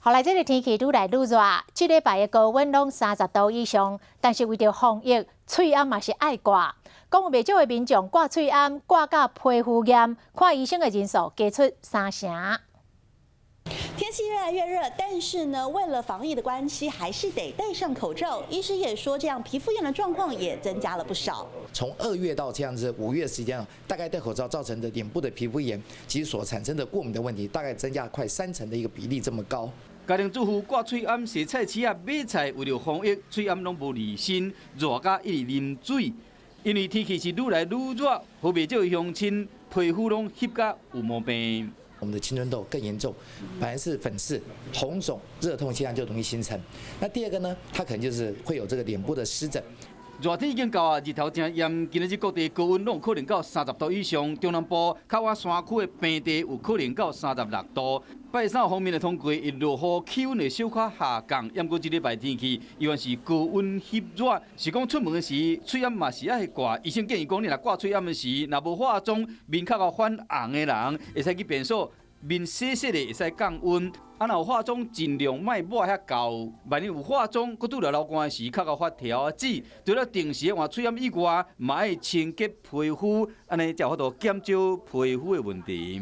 后来这个天气愈来愈热，这礼拜的高温拢30度以上，但是为着防疫，喙暗嘛是爱挂。讲有袂少的民众挂喙暗，挂到皮肤炎，看医生的人数加出3成。 天气越来越热，但是呢，为了防疫的关系，还是得戴上口罩。医师也说，这样皮肤炎的状况也增加了不少。从2月到这样子5月时间，大概戴口罩造成的脸部的皮肤炎，其实所产生的过敏的问题，大概增加快30%的一个比例这么高。家庭主妇挂喙暗、洗菜市啊买菜，为了防疫，喙暗拢无离身，热甲一直啉水。因为天气是愈来愈热，好袂少的乡亲皮肤拢翕甲有毛病。 我们的青春痘更严重，本来是粉刺、红肿、热痛现象就容易形成。那第二个呢，它可能就是会有这个脸部的湿疹。热天已经到啊，日头真炎，今日各地高温拢有可能到30度以上，中南部较晏山区的平地有可能到36度。拜三方面的统计，一落雨，气温会小可下降。不过这礼拜天气依然是高温湿热，是讲出门的时喙暗嘛是爱挂。医生建议讲，你若挂喙暗的时，若无化妆，面较泛红的人，会使去便所。 面洗洗的会使降温，若有化妆尽量莫抹遐厚。万一有化妆，佮拄着流汗时，较够发条子。除了定时换喙暗以外，嘛爱清洁皮肤，安尼才有法度减少皮肤的问题。